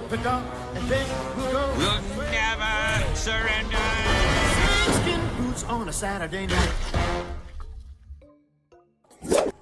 the gun, and then we'll go. We'll never surrender. Skin boots on a Saturday night.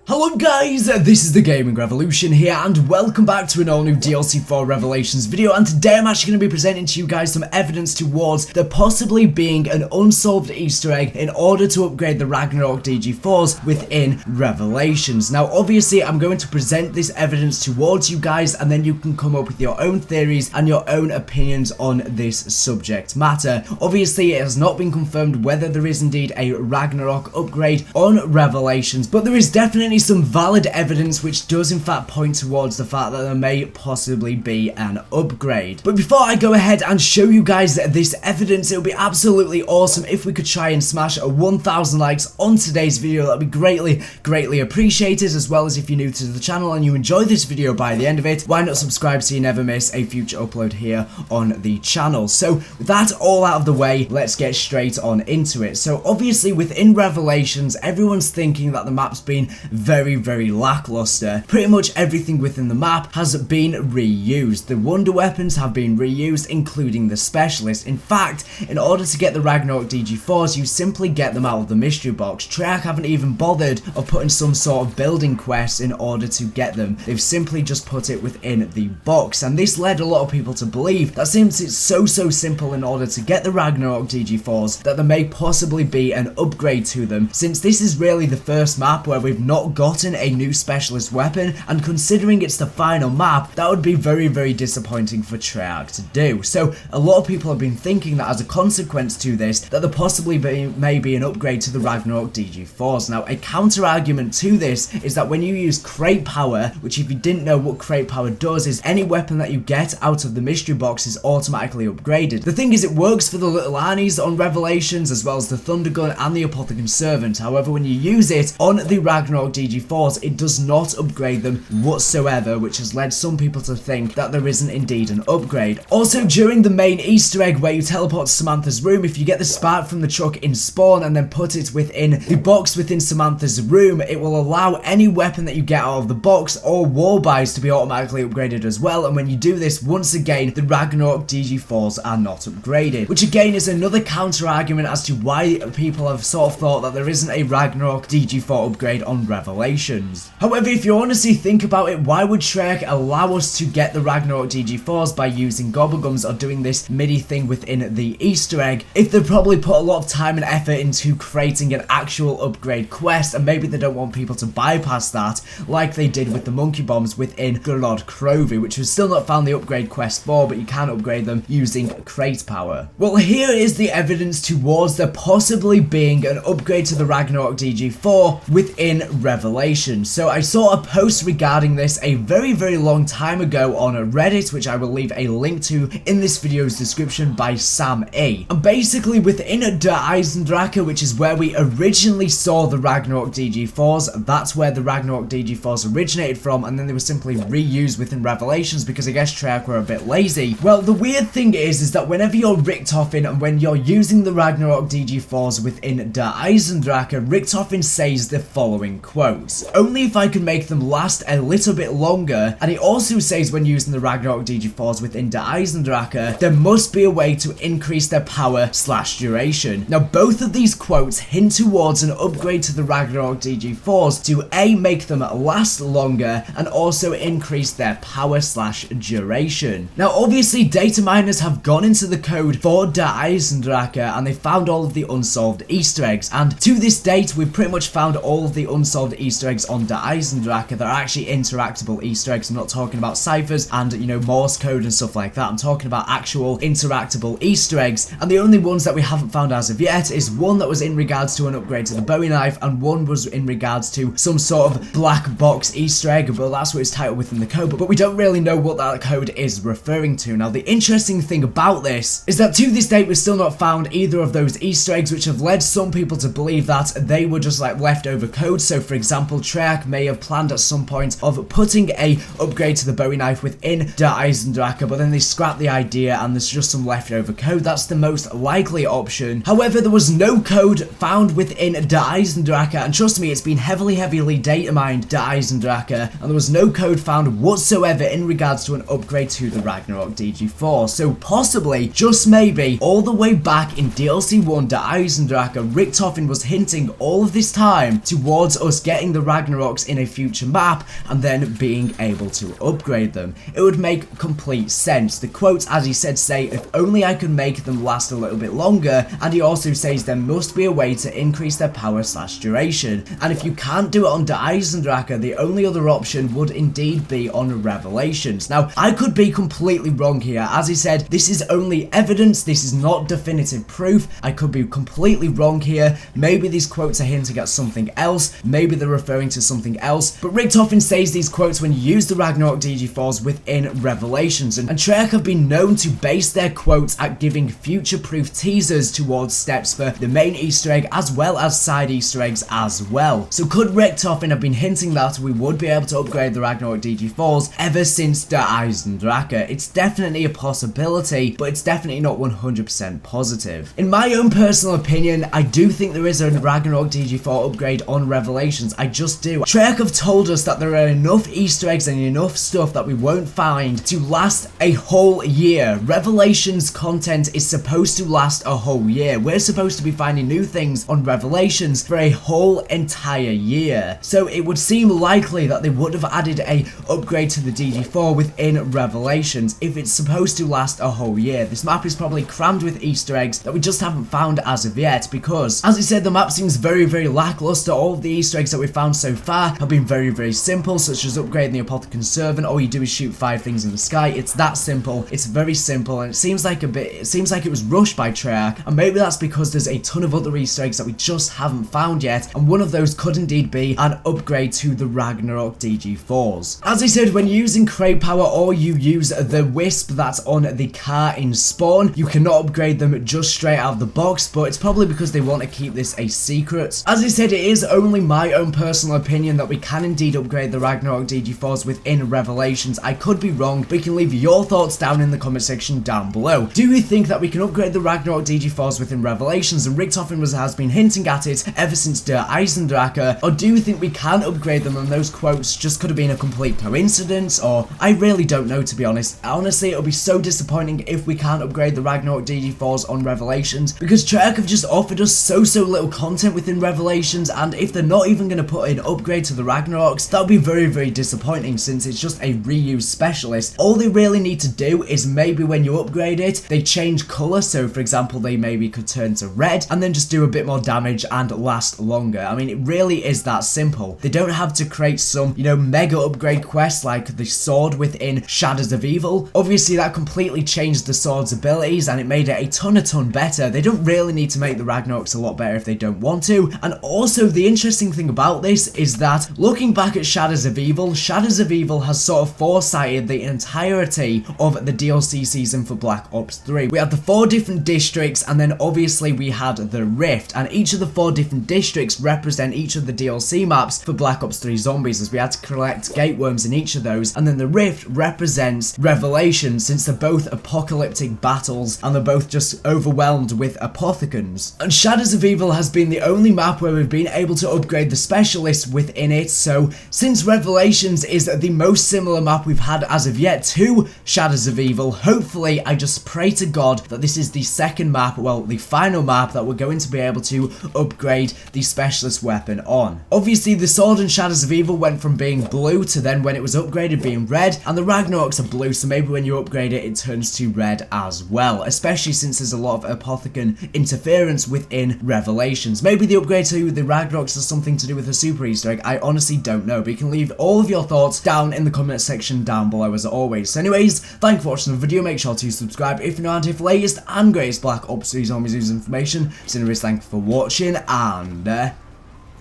Hello guys, this is the Gaming Revolution here, and welcome back to an all-new DG4 Revelations video. And today I'm actually going to be presenting to you guys some evidence towards there possibly being an unsolved Easter egg in order to upgrade the Ragnarok DG4s within Revelations. Now obviously I'm going to present this evidence towards you guys, and then you can come up with your own theories and your own opinions on this subject matter. Obviously it has not been confirmed whether there is indeed a Ragnarok upgrade on Revelations, but there is definitely some valid evidence which does in fact point towards the fact that there may possibly be an upgrade. But before I go ahead and show you guys this evidence, it would be absolutely awesome if we could try and smash 1,000 likes on today's video. That would be greatly appreciated, as well as if you're new to the channel and you enjoy this video by the end of it, why not subscribe so you never miss a future upload here on the channel. So with that all out of the way, let's get straight on into it. So obviously within Revelations, everyone's thinking that the map's been very lackluster. Pretty much everything within the map has been reused. The wonder weapons have been reused, including the specialist. In fact, in order to get the Ragnarok DG4s, you simply get them out of the mystery box. Treyarch haven't even bothered of putting some sort of building quest in order to get them. They've simply just put it within the box, and this led a lot of people to believe that since it's so simple in order to get the Ragnarok DG4s, that there may possibly be an upgrade to them, since this is really the first map where we've not gotten a new specialist weapon, and considering it's the final map, that would be very disappointing for Treyarch to do. So a lot of people have been thinking that as a consequence to this, that there possibly may be an upgrade to the Ragnarok DG4s. Now a counter argument to this is that when you use crate power, which if you didn't know what crate power does, is any weapon that you get out of the mystery box is automatically upgraded. The thing is, it works for the little Arnies on Revelations, as well as the Thunder Gun and the Apothecary Servant. However, when you use it on the Ragnarok DG4s, it does not upgrade them whatsoever, which has led some people to think that there isn't indeed an upgrade. Also, during the main Easter egg where you teleport to Samantha's room, if you get the spark from the truck in spawn and then put it within the box within Samantha's room, it will allow any weapon that you get out of the box or war buys to be automatically upgraded as well. And when you do this, once again, the Ragnarok DG4s are not upgraded, which again is another counter argument as to why people have sort of thought that there isn't a Ragnarok DG4 upgrade on Revelations. However, if you honestly think about it, why would Treyarch allow us to get the Ragnarok DG4s by using gobblegums or doing this MIDI thing within the Easter egg, if they've probably put a lot of time and effort into creating an actual upgrade quest, and maybe they don't want people to bypass that like they did with the monkey bombs within Gorod Krovi, which we've still not found the upgrade quest for, but you can upgrade them using crate power. Well, here is the evidence towards there possibly being an upgrade to the Ragnarok DG4 within Revelations. So I saw a post regarding this a very long time ago on Reddit, which I will leave a link to in this video's description, by Sam E. And basically within Der Eisendrache, which is where we originally saw the Ragnarok DG4s, that's where the Ragnarok DG4s originated from, and then they were simply reused within Revelations because I guess Treyarch were a bit lazy. Well, the weird thing is that whenever you're Richtofen and when you're using the Ragnarok DG4s within Der Eisendrache, Richtofen says the following quotes: "Only if I can make them last a little bit longer," and he also says when using the Ragnarok DG4s within Der Eisendrache, there must be a way to increase their power / duration. Now both of these quotes hint towards an upgrade to the Ragnarok DG4s to A, make them last longer, and also increase their power / duration. Now obviously data miners have gone into the code for Der Eisendrache and they found all of the unsolved Easter eggs, and to this date we've pretty much found all of the unsolved Easter eggs on Der Eisendrache that are actually interactable Easter eggs. I'm not talking about ciphers and, you know, Morse code and stuff like that. I'm talking about actual interactable Easter eggs, and the only ones that we haven't found as of yet is one that was in regards to an upgrade to the Bowie knife, and one was in regards to some sort of black box Easter egg, but that's what it's titled within the code, but we don't really know what that code is referring to. Now the interesting thing about this is that to this date we've still not found either of those Easter eggs, which have led some people to believe that they were just like leftover code. So for example, example, Treyarch may have planned at some point of putting a upgrade to the Bowie knife within Der Eisendrache, but then they scrapped the idea and there's just some leftover code. That's the most likely option. However, there was no code found within Der Eisendrache, and trust me, it's been heavily data mined Der Eisendrache, and there was no code found whatsoever in regards to an upgrade to the Ragnarok DG4. So possibly, just maybe, all the way back in DLC 1 Der Eisendrache, Richtofen was hinting all of this time towards us getting the Ragnaroks in a future map and then being able to upgrade them. It would make complete sense. The quotes, as he said, say, if only I could make them last a little bit longer, and he also says there must be a way to increase their power / duration, and if you can't do it on Der Eisendrache, the only other option would indeed be on Revelations. Now, I could be completely wrong here. As he said, this is only evidence, this is not definitive proof. I could be completely wrong here. Maybe these quotes are hinting at something else, maybe they're referring to something else, but Richtofen says these quotes when you use the Ragnarok DG4s within Revelations, and Treyarch have been known to base their quotes at giving future-proof teasers towards steps for the main Easter egg as well as side Easter eggs as well. So could Richtofen have been hinting that we would be able to upgrade the Ragnarok DG4s ever since Der Eisendrache? It's definitely a possibility, but it's definitely not 100% positive. In my own personal opinion, I do think there is a Ragnarok DG4 upgrade on Revelations. I just do. Treyarch have told us that there are enough Easter eggs and enough stuff that we won't find to last a whole year. Revelations content is supposed to last a whole year. We're supposed to be finding new things on Revelations for a whole entire year. So it would seem likely that they would have added a upgrade to the DG4 within Revelations if it's supposed to last a whole year. This map is probably crammed with Easter eggs that we just haven't found as of yet, because as I said, the map seems very lackluster. All of the Easter eggs that we've found so far have been very simple, such as upgrading the Apothecon servant. All you do is shoot 5 things in the sky. It's that simple. It's very simple, and it seems like it was rushed by Treyarch, and maybe that's because there's a ton of other Easter eggs that we just haven't found yet, and one of those could indeed be an upgrade to the Ragnarok DG4s. As I said, when using crate power or you use the Wisp that's on the car in spawn, you cannot upgrade them just straight out of the box, but it's probably because they want to keep this a secret. As I said, it is only my own personal opinion that we can indeed upgrade the Ragnarok DG4s within Revelations. I could be wrong, but you can leave your thoughts down in the comment section down below. Do you think that we can upgrade the Ragnarok DG4s within Revelations, and Richtofen has been hinting at it ever since Der Eisendrache, or do you think we can upgrade them and those quotes just could have been a complete coincidence? Or I really don't know, to be honest. Honestly, it'll be so disappointing if we can't upgrade the Ragnarok DG4s on Revelations, because Treyarch have just offered us so little content within Revelations, and if they're not even going to put an upgrade to the Ragnaroks, that'll be very disappointing, since it's just a reuse specialist. All they really need to do is maybe when you upgrade it, they change colour. So for example, they maybe could turn to red and then just do a bit more damage and last longer. I mean, it really is that simple. They don't have to create some, mega upgrade quest like the sword within Shadows of Evil. Obviously, that completely changed the sword's abilities and it made it a ton better. They don't really need to make the Ragnaroks a lot better if they don't want to. And also, the interesting thing about this is that looking back at Shadows of Evil has sort of foresighted the entirety of the DLC season for Black Ops 3. We had the 4 different districts, and then obviously we had the Rift, and each of the 4 different districts represent each of the DLC maps for Black Ops 3 Zombies, as we had to collect gateworms in each of those, and then the Rift represents Revelations, since they're both apocalyptic battles and they're both just overwhelmed with apothecons. And Shadows of Evil has been the only map where we've been able to upgrade the specialists within it, so since Revelations is the most similar map we've had as of yet to Shadows of Evil, hopefully, I just pray to God that this is the second map, well, the final map that we're going to be able to upgrade the specialist weapon on. Obviously, the sword in Shadows of Evil went from being blue to then when it was upgraded being red, and the Ragnaroks are blue, so maybe when you upgrade it, it turns to red as well, especially since there's a lot of apothecon interference within Revelations. Maybe the upgrade to the Ragnaroks has something to do with a super Easter egg. I honestly don't know, but you can leave all of your thoughts down in the comment section down below as always. So anyways, thank you for watching the video. Make sure to subscribe if you're not here for latest and greatest Black Ops 3 Zombies news information. So anyways, thank you for watching, and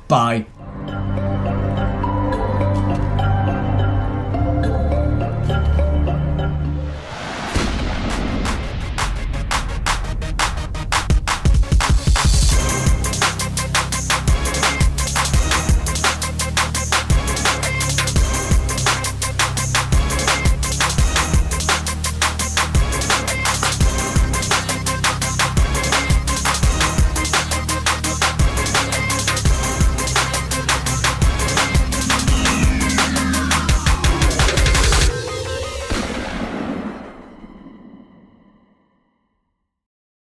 bye.